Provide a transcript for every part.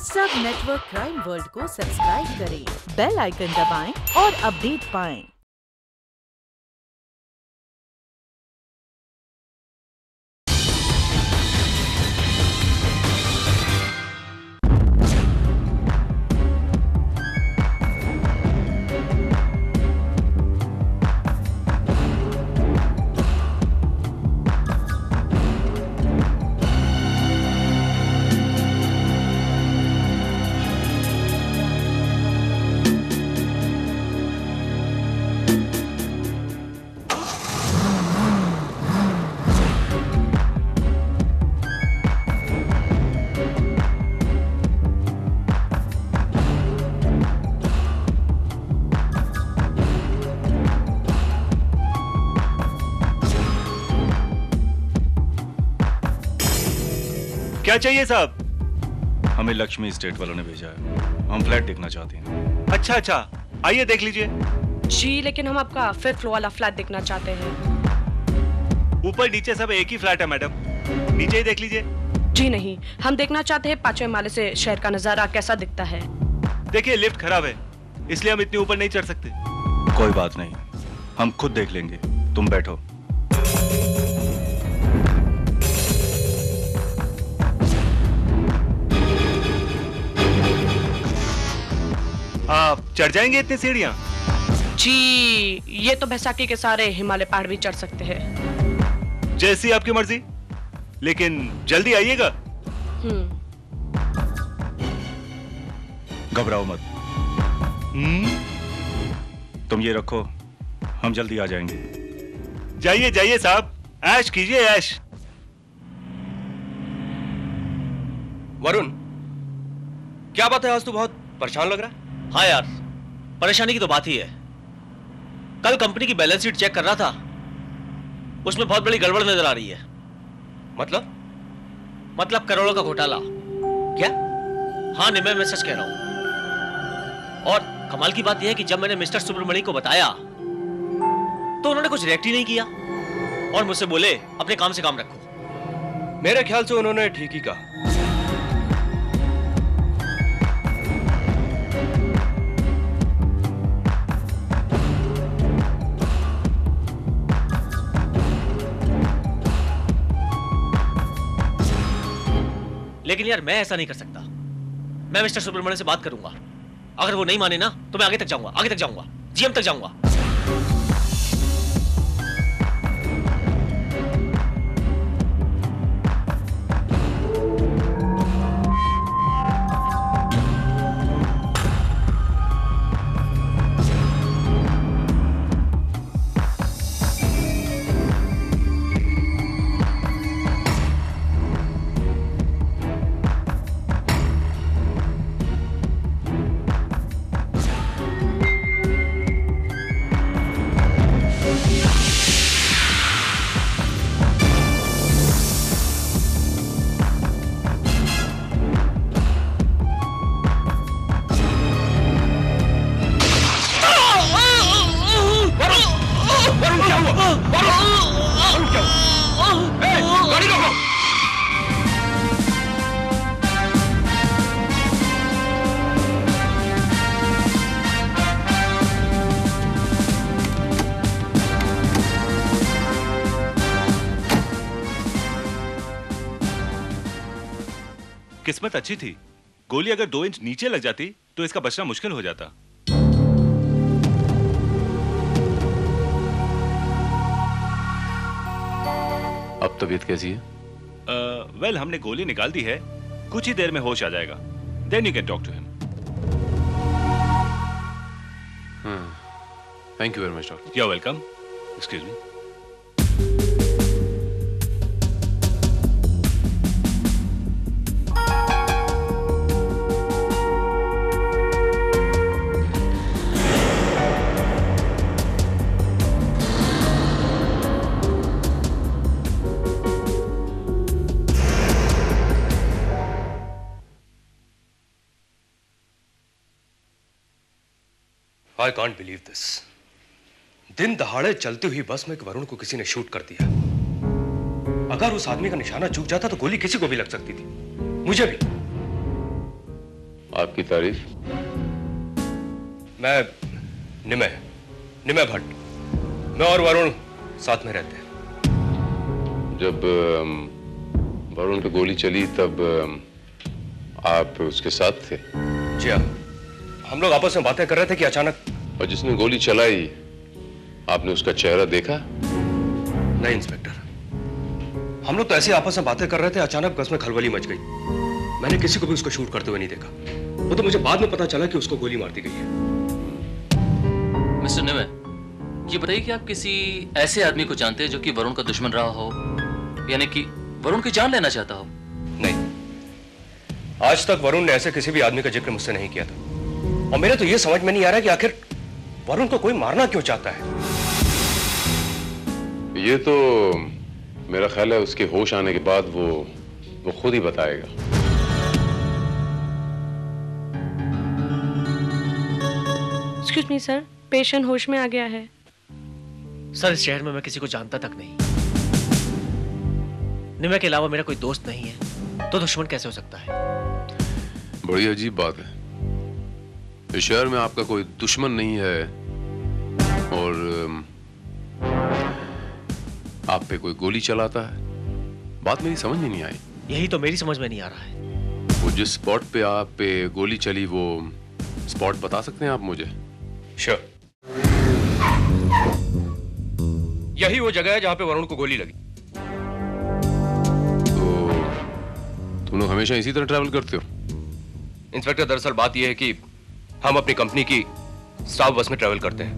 सब network crime world को subscribe करें, बेल आइकन दबाएं और अपडेट पाएं। क्या चाहिए साहब? हमें लक्ष्मी स्टेट वालों ने भेजा है, हम फ्लैट देखना चाहते हैं। अच्छा अच्छा, आइए देख लीजिए। जी लेकिन हम आपका 5th फ्लोर वाला फ्लैट देखना चाहते हैं। ऊपर नीचे सब एक ही फ्लैट है मैडम, नीचे ही देख लीजिए। जी नहीं, हम देखना चाहते हैं 5वें माले से शहर का नजारा कैसा दिखता है। देखिए लिफ्ट खराब है, इसलिए हम इतने ऊपर नहीं चढ़ सकते। कोई बात नहीं, हम खुद देख लेंगे, तुम बैठो। आप चढ़ जाएंगे इतनी सीढ़ियां? जी ये तो बैसाखी के सारे हिमालय पहाड़ भी चढ़ सकते हैं। जैसी आपकी मर्जी, लेकिन जल्दी आइएगा। घबराओ मत। तुम ये रखो, हम जल्दी आ जाएंगे। जाइए जाइए साहब, ऐश कीजिए ऐश। वरुण, क्या बात है, आज तू बहुत परेशान लग रहा है। हाँ यार, परेशानी की तो बात ही है। कल कंपनी की बैलेंस शीट चेक कर रहा था, उसमें बहुत बड़ी गड़बड़ नजर आ रही है। मतलब करोड़ों का घोटाला। क्या? हाँ निमे, मैं सच कह रहा हूं। और कमाल की बात यह है कि जब मैंने मिस्टर सुब्रमणी को बताया तो उन्होंने कुछ रिएक्ट ही नहीं किया और मुझसे बोले अपने काम से काम रखो। मेरे ख्याल से उन्होंने ठीक ही कहा। लेकिन यार मैं ऐसा नहीं कर सकता। मैं मिस्टर सुब्रमण्यम से बात करूंगा, अगर वो नहीं माने ना तो मैं आगे तक जाऊंगा, जीएम तक जाऊंगा। किस्मत अच्छी थी, गोली अगर 2 इंच नीचे लग जाती तो इसका बचना मुश्किल हो जाता। अब तबीयत कैसी है? वेल हमने गोली निकाल दी है, कुछ ही देर में होश आ जाएगा। Then you can talk to him. Thank you very much doctor. You are welcome. Excuse me. I can't believe this. दिन दहाड़े चलती हुई बस में वरुण को किसी ने शूट कर दिया। अगर उस आदमी का निशाना चूक जाता तो गोली किसी को भी लग सकती थी, मुझे भी। आपकी तारीफ? मैं निमय भट्ट, मैं और वरुण साथ में रहते हैं। जब वरुण पे गोली चली तब आप उसके साथ थे? जी हाँ, हम लोग आपस में बातें कर रहे थे कि अचानक। और जिसने गोली चलाई आपने उसका चेहरा देखा? नहीं इंस्पेक्टर, हम लोग तो ऐसे आपस में बातें कर रहे थे, अचानक बस में खलबली मच गई। मैंने किसी को भी उसको शूट करते हुए नहीं देखा। वो तो मुझे बाद में पता चला कि उसको गोली मार दी गई है। मिस्टर निमय, ये बताइए कि आप किसी ऐसे आदमी को जानते हैं जो कि वरुण का दुश्मन रहा हो, यानी कि वरुण की जान लेना चाहता हो? नहीं, आज तक वरुण ने ऐसे किसी भी आदमी का जिक्र मुझसे नहीं किया था। और मेरे तो ये समझ में नहीं आ रहा कि आखिर वरुण को कोई मारना क्यों चाहता है। ये तो मेरा ख्याल है उसके होश आने के बाद वो खुद ही बताएगा। एक्सक्यूज मी सर, पेशेंट होश में आ गया है। सर, इस शहर में मैं किसी को जानता तक नहीं। निमय के अलावा मेरा कोई दोस्त नहीं है, तो दुश्मन कैसे हो सकता है? बड़ी अजीब बात है। इस शहर में आपका कोई दुश्मन नहीं है और आप पे कोई गोली चलाता है। बात मेरी समझ में नहीं आई। यही तो मेरी समझ में नहीं आ रहा है। वो जिस स्पॉट पे आप पे गोली चली, वो स्पॉट बता सकते हैं आप मुझे? श्योर। यही वो जगह है जहां पे वरुण को गोली लगी। तो तुम लोग हमेशा इसी तरह ट्रैवल करते हो? इंस्पेक्टर, दरअसल बात यह है कि हम अपनी कंपनी की स्टाफ बस में ट्रैवल करते हैं।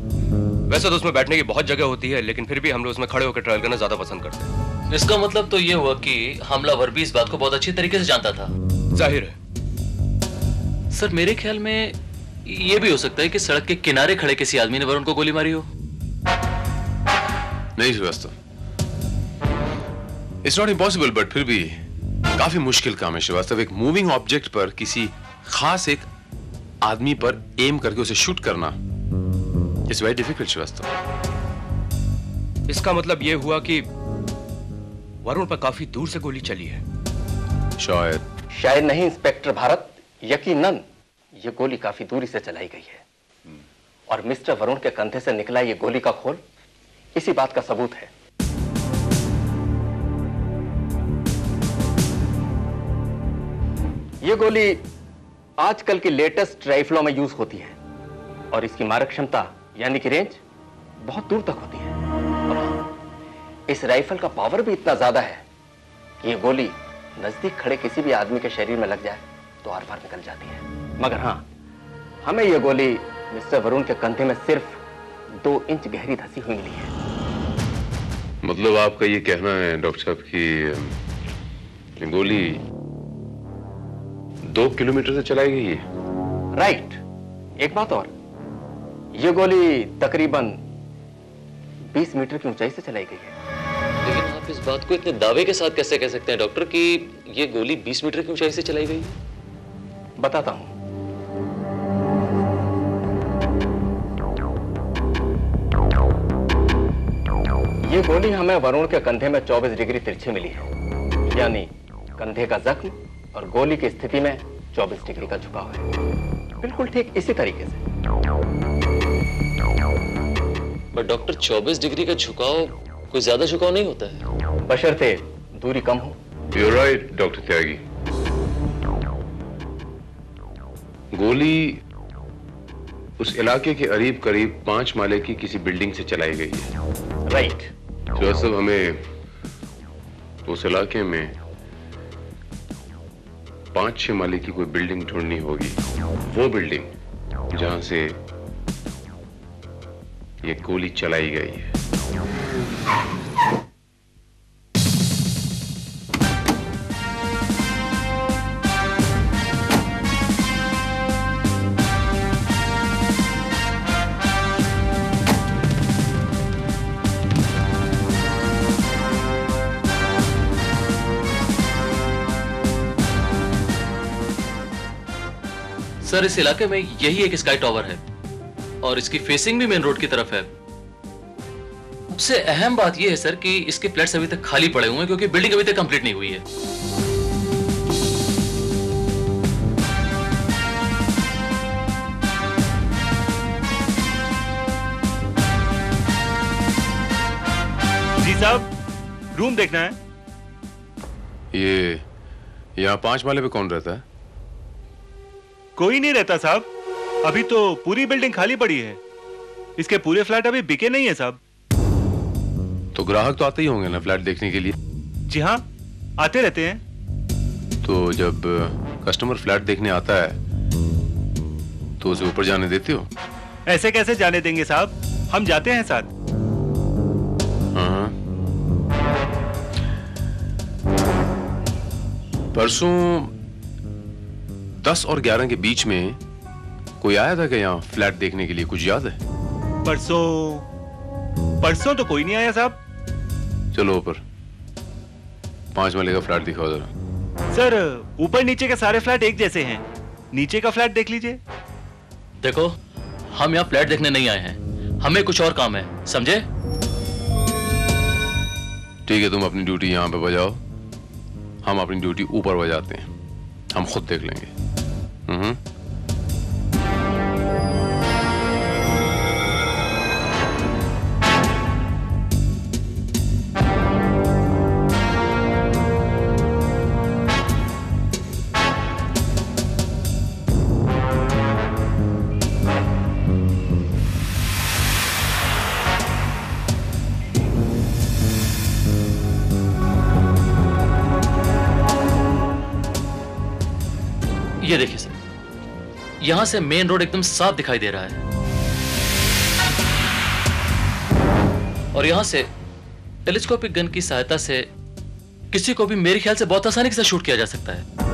वैसे तो उसमें बैठने की बहुत जगह होती है, लेकिन फिर भी हम लोग उसमें खड़े होकर ट्रैवल करना ज्यादा पसंद करते हैं। इसका मतलब तो ये हुआ कि हमलावर भी इस बात को बहुत अच्छी तरीके से जानता था। जाहिर है। सर, मेरे ख्याल में ये भी हो सकता है कि सड़क के किनारे खड़े किसी आदमी ने वरुण को गोली मारी हो। नहीं Srivastava, it's not impossible, but फिर भी काफी मुश्किल काम है श्रीवास्तव। एक मूविंग ऑब्जेक्ट पर किसी खास एक आदमी पर एम करके उसे शूट करना इट्स वेरी डिफिकल्ट श्रीवास्तव। इसका मतलब यह हुआ कि वरुण पर काफी दूर से गोली चली है। शायद नहीं इंस्पेक्टर भारत, यकीनन ये गोली काफी दूरी से चलाई गई है और मिस्टर वरुण के कंधे से निकला ये गोली का खोल इसी बात का सबूत है। ये गोली आजकल की लेटेस्ट राइफलों में यूज होती है और इसकी मारक क्षमता यानी कि रेंज बहुत दूर तक होती है। और हाँ, इस राइफल का पावर भी इतना ज्यादा है कि ये गोली नजदीक खड़े किसी भी आदमी के शरीर में लग जाए तो आर पार निकल जाती है। मगर हाँ, हमें यह गोली मिस्टर वरुण के कंधे में सिर्फ 2 इंच गहरी धंसी हुई मिली है। मतलब आपका ये कहना है डॉक्टर साहब कि गोली 2 किलोमीटर से चलाई गई है? राइट। एक बात और, ये गोली तकरीबन 20 मीटर की ऊंचाई से चलाई गई है। लेकिन आप इस बात को इतने दावे के साथ कैसे कह सकते हैं डॉक्टर कि ये गोली 20 मीटर की ऊंचाई से चलाई गई? बताता हूं। ये गोली हमें वरुण के कंधे में 24 डिग्री तिरछी मिली है, यानी कंधे का जख्म और गोली की स्थिति में 24 डिग्री का झुकाव है। बिल्कुल ठीक इसी तरीके से। पर डॉक्टर 24 डिग्री का झुकाव कोई ज्यादा झुकाव नहीं होता है, बशर्ते दूरी कम हो। You're right, डॉक्टर त्यागी। गोली उस इलाके के करीब 5 माले की किसी बिल्डिंग से चलाई गई है। राइट। जो सब हमें उस इलाके में 5-6 माले की कोई बिल्डिंग ढूंढनी होगी, वो बिल्डिंग जहां से ये गोली चलाई गई है। सर, इस इलाके में यही एक स्काई टावर है और इसकी फेसिंग भी मेन रोड की तरफ है। सबसे अहम बात यह है सर कि इसके फ्लैट्स अभी तक खाली पड़े हुए हैं क्योंकि बिल्डिंग अभी तक कंप्लीट नहीं हुई है। साहब, रूम देखना है। ये यहाँ 5 माले पे कौन रहता है? कोई नहीं रहता साहब, अभी तो पूरी बिल्डिंग खाली पड़ी है। इसके पूरे फ्लैट अभी बिके नहीं है साहब। तो ग्राहक तो आते ही होंगे ना फ्लैट देखने के लिए? जी हाँ, आते रहते हैं। तो जब कस्टमर फ्लैट देखने आता है तो उसे ऊपर जाने देते हो? ऐसे कैसे जाने देंगे साहब, हम जाते हैं साथ। हाँ। परसों 10 और 11 के बीच में कोई आया था क्या यहाँ फ्लैट देखने के लिए, कुछ याद है? परसों तो कोई नहीं आया साहब। चलो ऊपर 5 माले का फ्लैट दिखाओ जरा। सर, ऊपर नीचे के सारे फ्लैट एक जैसे हैं, नीचे का फ्लैट देख लीजिए। देखो, हम यहाँ फ्लैट देखने नहीं आए हैं, हमें कुछ और काम है, समझे? ठीक है, तुम अपनी ड्यूटी यहाँ पे बजाओ, हम अपनी ड्यूटी ऊपर बजाते हैं, हम खुद देख लेंगे। ये देखिए सर, यहां से मेन रोड एकदम साफ दिखाई दे रहा है और यहां से टेलीस्कोपिक गन की सहायता से किसी को भी मेरे ख्याल से बहुत आसानी से शूट किया जा सकता है।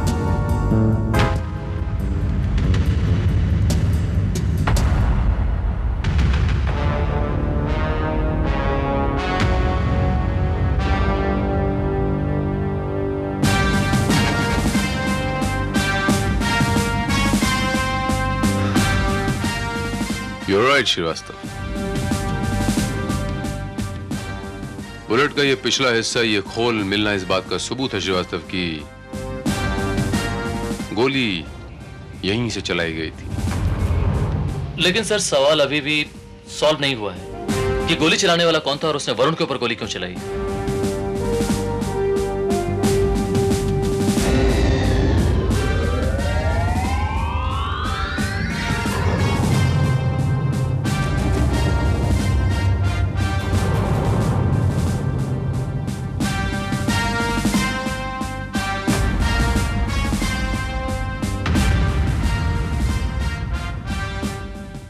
You're right, Srivastava. बुलेट का ये पिछला हिस्सा, ये खोल मिलना इस बात का सबूत है श्रीवास्तव की गोली यहीं से चलाई गई थी। लेकिन सर, सवाल अभी भी सॉल्व नहीं हुआ है कि गोली चलाने वाला कौन था और उसने वरुण के ऊपर गोली क्यों चलाई।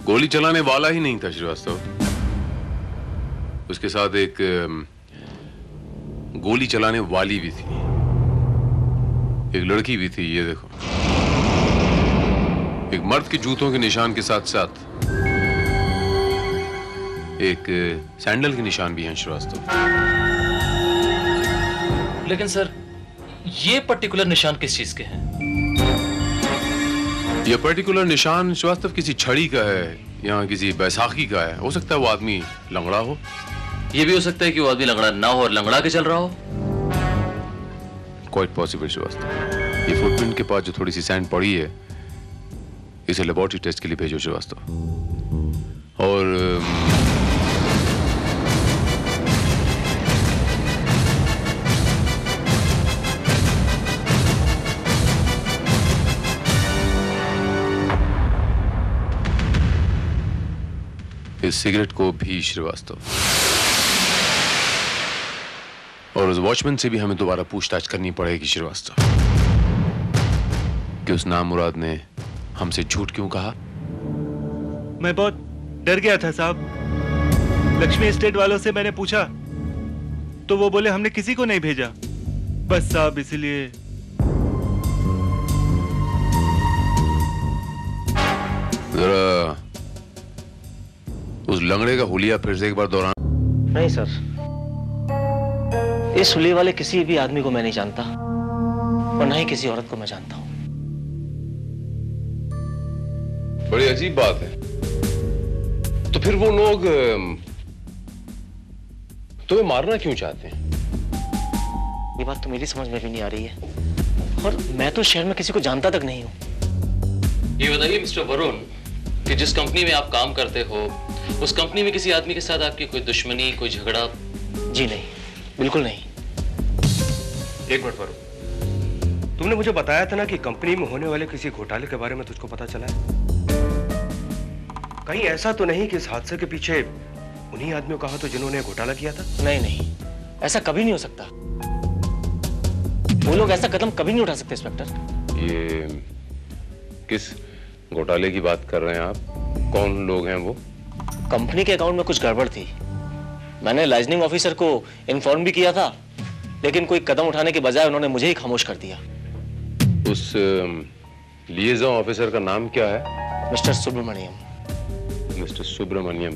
गोली चलाने वाला ही नहीं था श्रीवास्तव, उसके साथ एक गोली चलाने वाली भी थी, एक लड़की भी थी। ये देखो, एक मर्द के जूतों के निशान के साथ साथ एक सैंडल के निशान भी हैं श्रीवास्तव। लेकिन सर, ये पर्टिकुलर निशान किस चीज के हैं? यह पर्टिकुलर निशान श्रीवास्तव किसी छड़ी का है या किसी बैसाखी का है। हो सकता है वो आदमी लंगड़ा हो। यह भी हो सकता है कि वो आदमी लंगड़ा ना हो और लंगड़ा के चल रहा हो। Quite possible Srivastava. ये फुटप्रिंट के पास जो थोड़ी सी सैंड पड़ी है, इसे लेबोरेटरी टेस्ट के लिए भेजो श्रीवास्तव। और इस सिगरेट को भी श्रीवास्तव, और उस वॉचमैन से भी हमें दोबारा पूछताछ करनी पड़ेगी श्रीवास्तव कि उस नामुराद ने हमसे झूठ क्यों कहा। मैं बहुत डर गया था साहब। लक्ष्मी एस्टेट वालों से मैंने पूछा तो वो बोले हमने किसी को नहीं भेजा, बस साहब इसलिए। जरा उस लंगड़े का हुलिया फिर से एक बार दोहराना। नहीं सर, इस हुलिये वाले किसी भी आदमी को मैं नहीं जानता और ना ही किसी औरत को मैं जानता हूं। बड़ी अजीब बात है। तो फिर वो लोग तुम्हें मारना क्यों चाहते हैं? ये बात तो मेरी समझ में भी नहीं आ रही है, और मैं तो शहर में किसी को जानता तक नहीं हूं। ये बताइए मिस्टर वरुण कि जिस कंपनी में आप काम करते हो, उस कंपनी में किसी आदमी के साथ आपकी कोई दुश्मनी, कोई झगड़ा? जी नहीं। बिल्कुल नहीं। एक मिनट पर तुमने मुझे बताया था ना कि कंपनी में होने वाले किसी घोटाले के बारे में तुझको पता चला है। कहीं ऐसा तो नहीं कि इस हादसे के पीछे उन्हीं आदमियों का हाथ हो जिन्होंने घोटाला किया था? नहीं नहीं, ऐसा कभी नहीं हो सकता। वो लोग ऐसा कदम कभी नहीं उठा सकते इंस्पेक्टर। ये किस घोटाले की बात कर रहे हैं आप? कौन लोग हैं वो? कंपनी के अकाउंट में कुछ गड़बड़ थी। मैंने लाइजनिंग ऑफिसर को इन्फॉर्म भी किया था, लेकिन कोई कदम उठाने के बजाय उन्होंने मुझे ही खामोश कर दिया। उस लिएजन ऑफिसर का नाम क्या है? Mister Subramaniam. Mister Subramaniam.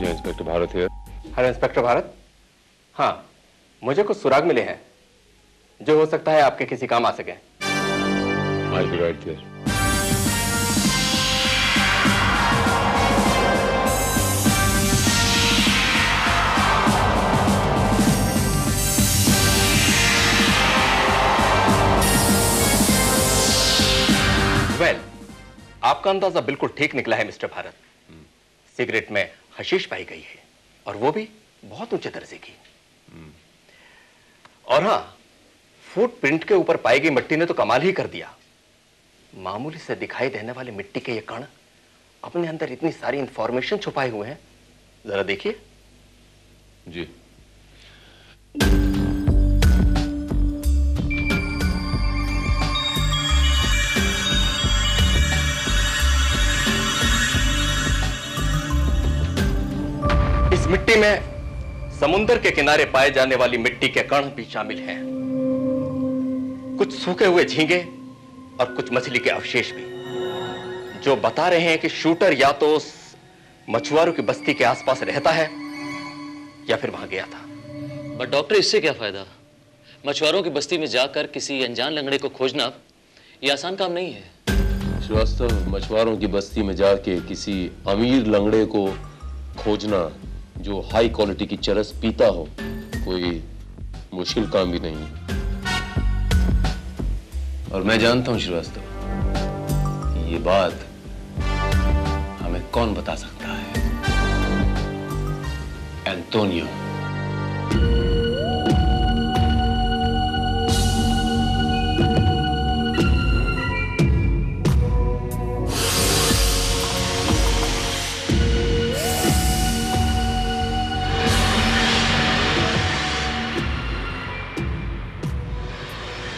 Inspector Bharat है। Hello inspector Bharat. हाँ, मुझे कुछ सुराग मिले हैं जो हो सकता है आपके किसी काम आ सके। I'll be right there. Well, आपका अंदाजा बिल्कुल ठीक निकला है मिस्टर भारत। सिगरेट में हशीश पाई गई है, और वो भी बहुत ऊंचे दर्जे की। और हाँ, फुटप्रिंट के ऊपर पाई गई मिट्टी ने तो कमाल ही कर दिया। मामूली से दिखाई देने वाली मिट्टी के ये कण अपने अंदर इतनी सारी इंफॉर्मेशन छुपाए हुए हैं, जरा देखिए। जी। इस मिट्टी में समुद्र के किनारे पाए जाने वाली मिट्टी के कण भी शामिल हैं। कुछ सूखे हुए झींगे और कुछ मछली के अवशेष भी, जो बता रहे हैं कि शूटर या तो उस मछुआरों की बस्ती के आसपास रहता है या फिर वहां गया था। बट डॉक्टर, इससे क्या फायदा? मछुआरों की बस्ती में जाकर किसी अनजान लंगड़े को खोजना ये आसान काम नहीं है। श्रीवास्तव, मछुआरों की बस्ती में जाके किसी अमीर लंगड़े को खोजना जो हाई क्वालिटी की चरस पीता हो, कोई मुश्किल काम भी नहीं है। और मैं जानता हूं श्रीवास्तव, ये बात हमें कौन बता सकता है? एंटोनियो।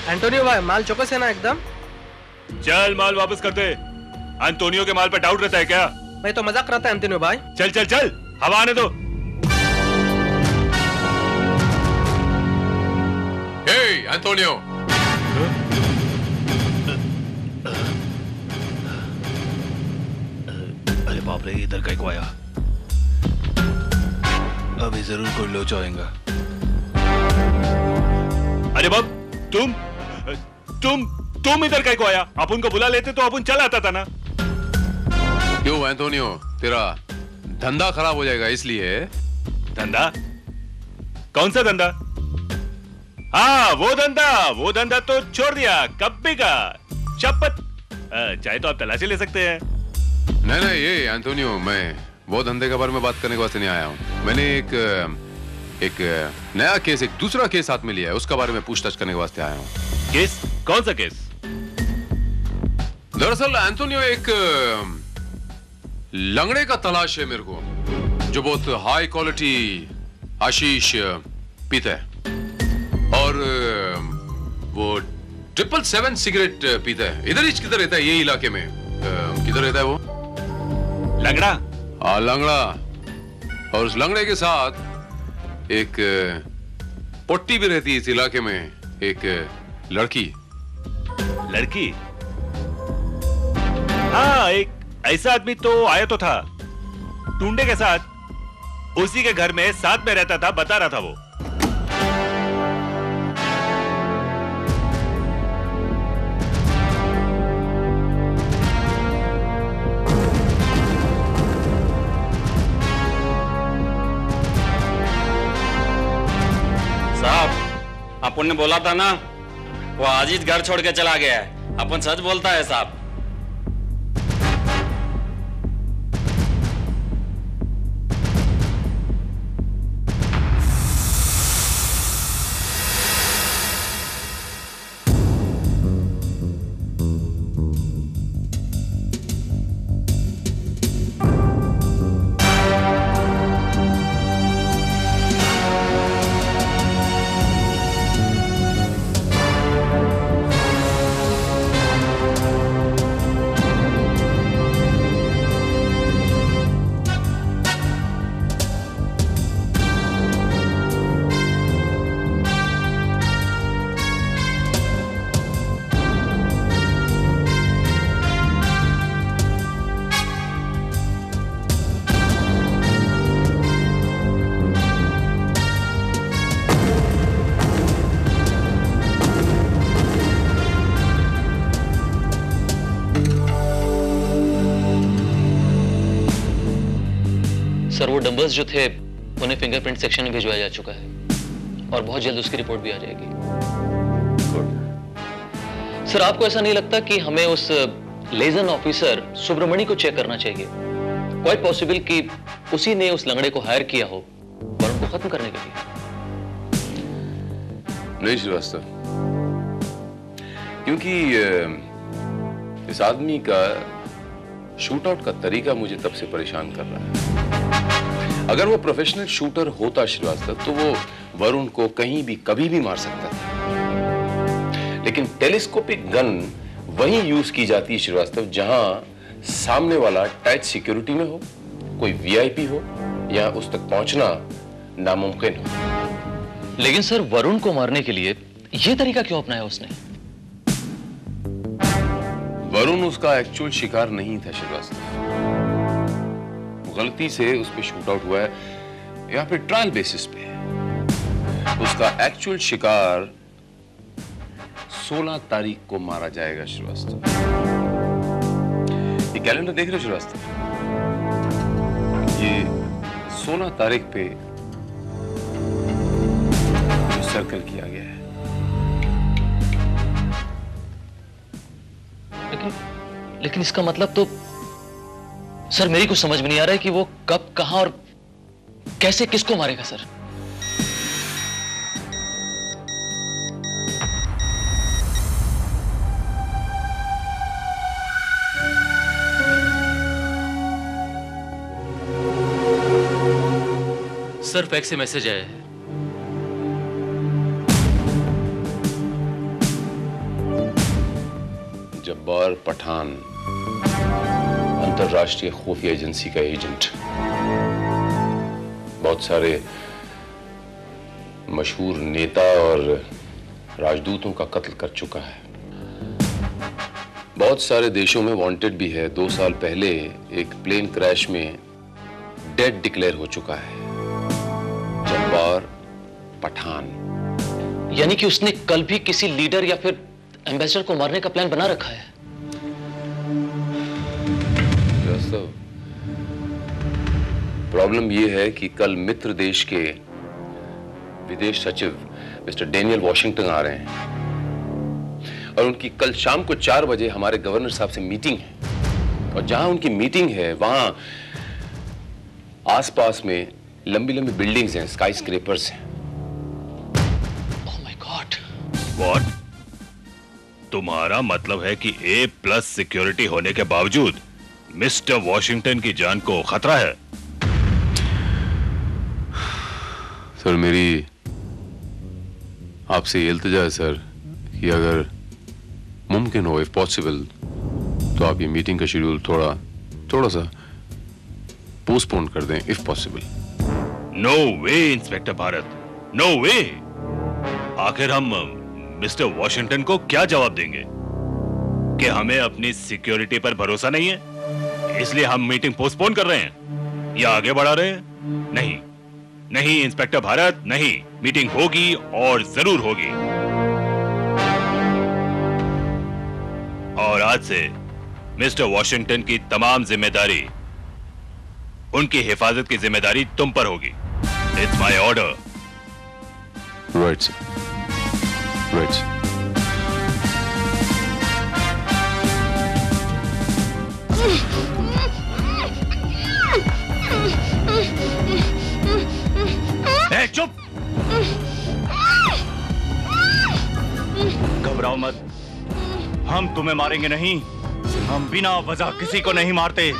एंटोनियो भाई, माल चौकस है ना एकदम? चल माल वापस कर दे। एंटोनियो के माल पर डाउट रहता है क्या? मैं तो मजाक करता है एंटोनियो भाई। चल चल चल, हवा आने दो। हे एंटोनियो, अरे बाप रे, इधर कहीं को आया? अभी जरूर कोई लोचा होगा। अरे बाप, तुम इधर कहीं को आया? अपन को बुला लेते तो अपन चल आता था ना। क्यों एंटोनियो, तेरा धंधा खराब हो जाएगा इसलिए? धंधा? कौन सा धंधा? हाँ, वो धंधा तो छोड़ दिया कब्बी का। शपथ, चाहे तो आप तलाशी ले सकते हैं। नहीं, ये एंटोनियो, मैं वो धंधे के बारे में बात करने के वास्ते नहीं आया हूं। मैंने एक नया केस, एक दूसरा केस हाथ में लिया है, उसके बारे में पूछताछ करने के वास्ते आया हूं। केस? कौन सा केस? दरअसल एंटोनियो, एक लंगड़े का तलाश है मेरे को, जो बहुत हाई क्वालिटी आशीष पीता है, और वो 777 सिगरेट पीता है। इधर ही किधर रहता है, ये इलाके में किधर रहता है वो? लंगड़ा? हाँ, लंगड़ा। और उस लंगड़े के साथ एक पोट्टी भी रहती है इस इलाके में, एक लड़की। हाँ, एक ऐसा आदमी तो आया तो था, टुंडे के साथ। उसी के घर में साथ में रहता था, बता रहा था वो। साहब, अपन ने बोला था ना, वो आज ही घर छोड़ के चला गया है। अपन सच बोलता है साहब। सर वो डंबल्स जो थे उन्हें फिंगरप्रिंट सेक्शन में भिजवाया जा चुका है और बहुत जल्द उसकी रिपोर्ट भी आ जाएगी। सर आपको ऐसा नहीं लगता कि हमें उस लेजन ऑफिसर सुब्रमणि को चेक करना चाहिए? क्वाइट पॉसिबल कि उसी ने उस लंगड़े को हायर किया हो और उनको खत्म करने के लिए। नहीं श्रीवास्तव, क्योंकि इस आदमी का शूट आउट का तरीका मुझे तब से परेशान कर रहा है। अगर वो प्रोफेशनल शूटर होता श्रीवास्तव तो वो वरुण को कहीं भी कभी भी मार सकता था, लेकिन टेलीस्कोपिक गन वहीं यूज की जाती है श्रीवास्तव जहां सामने वाला टाइट सिक्योरिटी में हो, कोई वीआईपी हो या उस तक पहुंचना नामुमकिन हो। लेकिन सर वरुण को मारने के लिए यह तरीका क्यों अपनाया उसने? वरुण उसका एक्चुअल शिकार नहीं था श्रीवास्तव, गलती से उस पर शूट आउट हुआ है या फिर ट्रायल बेसिस पे। उसका एक्चुअल शिकार 16 तारीख को मारा जाएगा श्रीवास्तव। ये कैलेंडर देख रहे हो श्रीवास्तव? ये 16 तारीख पे सर्कल किया गया है। लेकिन इसका मतलब तो सर मेरी कुछ समझ में नहीं आ रहा है कि वो कब, कहां और कैसे किसको मारेगा सर। सर फैक्स से मैसेज आया है। जब्बार पठान अंतरराष्ट्रीय खुफिया एजेंसी का एजेंट, बहुत सारे मशहूर नेता और राजदूतों का कत्ल कर चुका है। बहुत सारे देशों में वांटेड भी है। 2 साल पहले एक प्लेन क्रैश में डेड डिक्लेयर हो चुका है। जब्बार पठान। यानी कि उसने कल भी किसी लीडर या फिर एम्बेसडर को मारने का प्लान बना रखा है। प्रॉब्लम यह है कि कल मित्र देश के विदेश सचिव मिस्टर डेनियल वॉशिंगटन आ रहे हैं और उनकी कल शाम को 4 बजे हमारे गवर्नर साहब से मीटिंग है। और जहां उनकी मीटिंग है वहां आसपास में लंबी लंबी बिल्डिंग्स हैं, स्काई स्क्रेपर्स हैं। Oh my God. व्हाट? तुम्हारा मतलब है कि A+ सिक्योरिटी होने के बावजूद मिस्टर वॉशिंगटन की जान को खतरा है? सर मेरी आपसे ये इल्तिजा है सर कि अगर मुमकिन हो, इफ पॉसिबल, तो आप ये मीटिंग का शेड्यूल थोड़ा सा पोस्टपोन कर दें, if possible. No way inspector Bharat, no way. आखिर हम मिस्टर वॉशिंगटन को क्या जवाब देंगे कि हमें अपनी सिक्योरिटी पर भरोसा नहीं है, इसलिए हम मीटिंग पोस्टपोन कर रहे हैं या आगे बढ़ा रहे हैं? नहीं नहीं इंस्पेक्टर भारत, नहीं। मीटिंग होगी और जरूर होगी। और आज से मिस्टर वॉशिंगटन की तमाम जिम्मेदारी, उनकी हिफाजत की जिम्मेदारी तुम पर होगी। It's my order. Right sir, right sir. चुप! घबराओ मत, हम तुम्हें मारेंगे नहीं। हम बिना वजह किसी को नहीं मारते।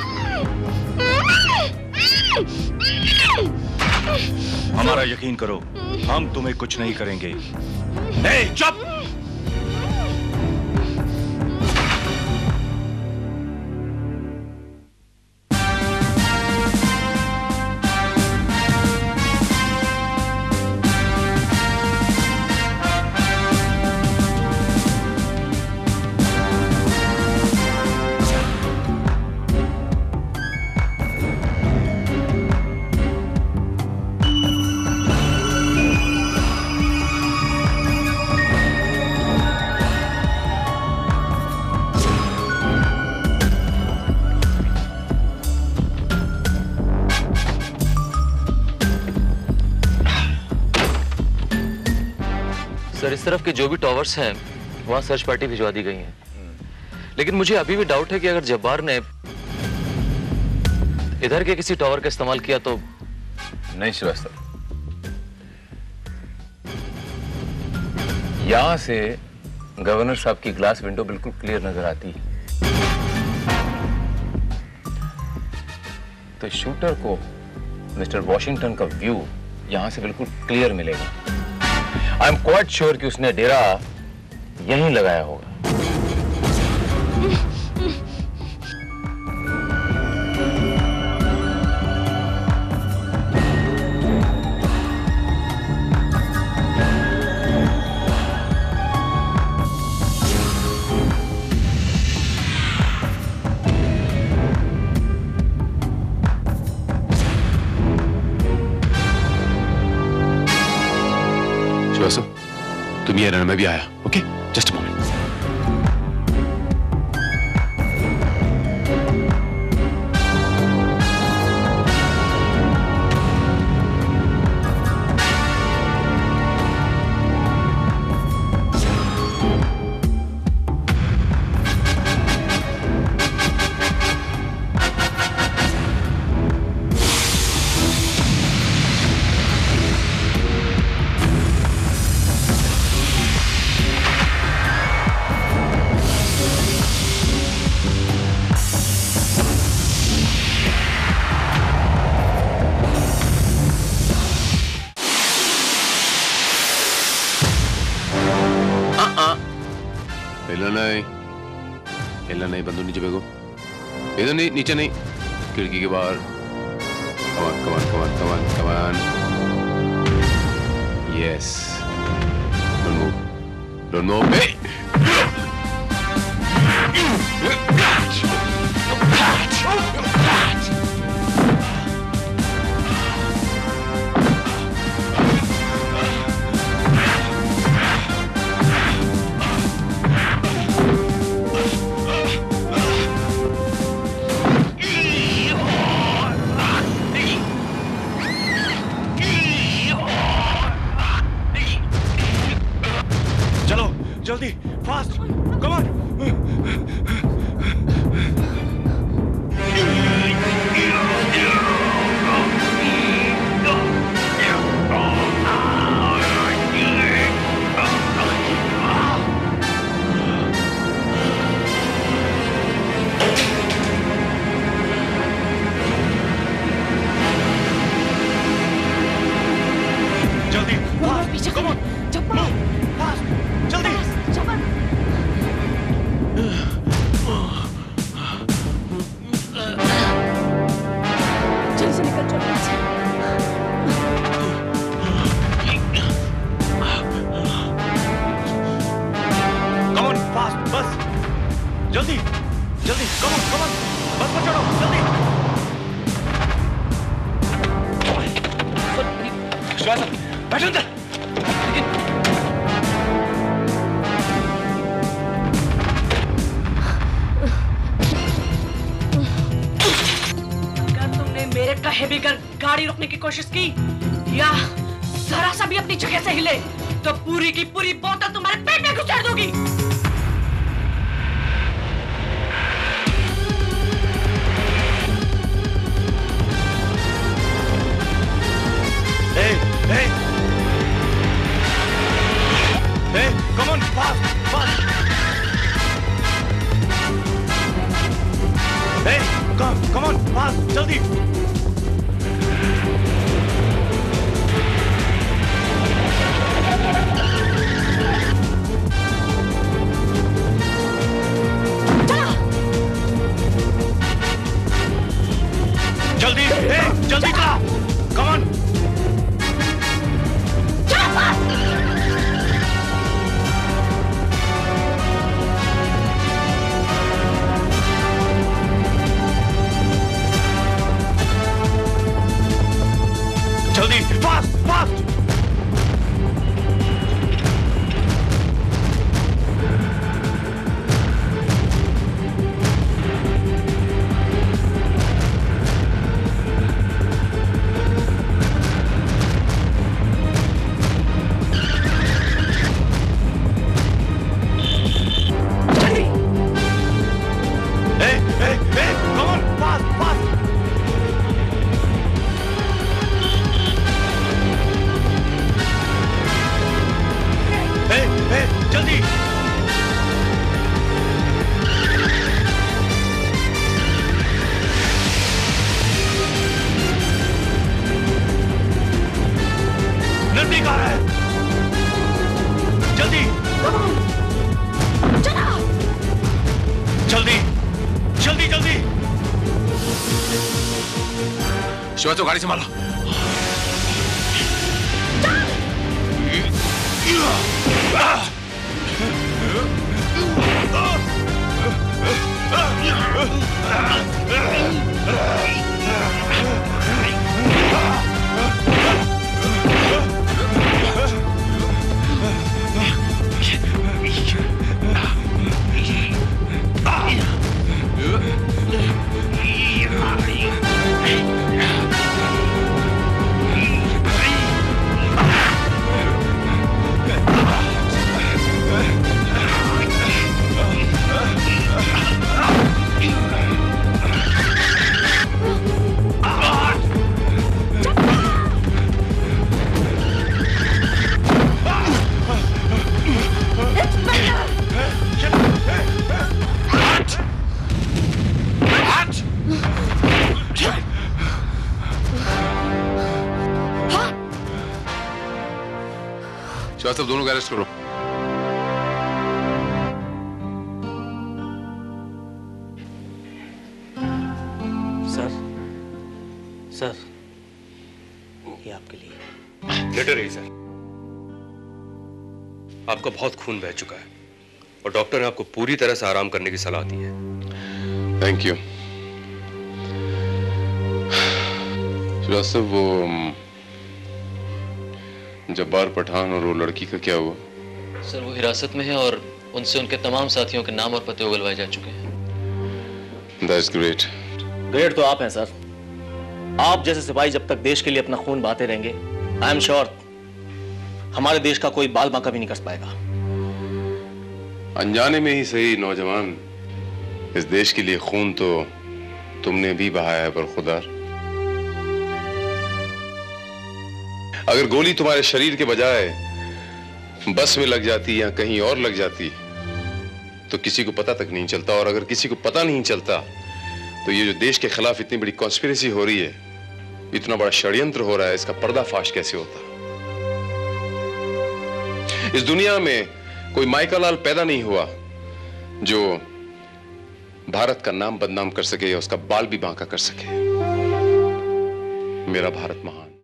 हमारा यकीन करो, हम तुम्हें कुछ नहीं करेंगे। चुप! सर, इस तरफ के जो भी टॉवर्स हैं वहां सर्च पार्टी भिजवा दी गई है, लेकिन मुझे अभी भी डाउट है कि अगर जब्बार ने इधर के किसी टॉवर का इस्तेमाल किया तो। नहीं श्रीवास्तव, यहां से गवर्नर साहब की ग्लास विंडो बिल्कुल क्लियर नजर आती है, तो शूटर को मिस्टर वॉशिंगटन का व्यू यहां से बिल्कुल क्लियर मिलेगा। आई एम क्वाइट श्योर कि उसने डेरा यहीं लगाया होगा। तुम ये रहना, मैं भी आया। Okay, just a moment. हिलना नहीं, बंदूक नीचे फेंको। इधर नहीं, नीचे नहीं, खिड़की के बाहर। Come on come on come on come on come on. Yes, don't move, don't move. जल्दी, फास्ट, कम ऑन। जल्दी, पीछे कम ऑन, फास्ट, जल्दी। जल्दी से निकल, चलो यहाँ से। कम ऑन, फास्ट, बस, जल्दी, जल्दी, कम ऑन, बस पर चढ़ो, जल्दी। श्रीवास्तव, बैठो अंदर। मेरे कहे भी कर गाड़ी रोकने की कोशिश की या जरा सा भी अपनी जगह से हिले तो पूरी की पूरी बोतल तुम्हारे पेट में घुसा दूंगी। Hey, come on, fast, fast. Hey, come on, fast, जल्दी। जल्दी, जल्दी चला, come on। श्रीवास्तव गाड़ी संभालो। श्रीवास्तव दोनों को अरेस्ट करो। सर ये आपके लिए। लेटर है सर। आपका बहुत खून बह चुका है और डॉक्टर ने आपको पूरी तरह से आराम करने की सलाह दी है। Thank you. श्रीवास्तव वो जब्बार पठान और वो लड़की का क्या हुआ? सर वो हिरासत में है और उनसे उनके तमाम साथियों के नाम और पते उगलवाए जा चुके हैं। That's great. ग्रेट तो आप हैं सर। आप जैसे सिपाही जब तक देश के लिए अपना खून बहाते रहेंगे, आई एम श्योर हमारे देश का कोई बाल बांका भी नहीं कर पाएगा। अनजाने में ही सही नौजवान, इस देश के लिए खून तो तुमने भी बहाया है बरखुदार। अगर गोली तुम्हारे शरीर के बजाय बस में लग जाती या कहीं और लग जाती तो किसी को पता तक नहीं चलता, और अगर किसी को पता नहीं चलता तो ये जो देश के खिलाफ इतनी बड़ी कॉन्स्पिरेसी हो रही है, इतना बड़ा षड्यंत्र हो रहा है, इसका पर्दाफाश कैसे होता? इस दुनिया में कोई माइका लाल पैदा नहीं हुआ जो भारत का नाम बदनाम कर सके या उसका बाल भी बांका कर सके। मेरा भारत महान।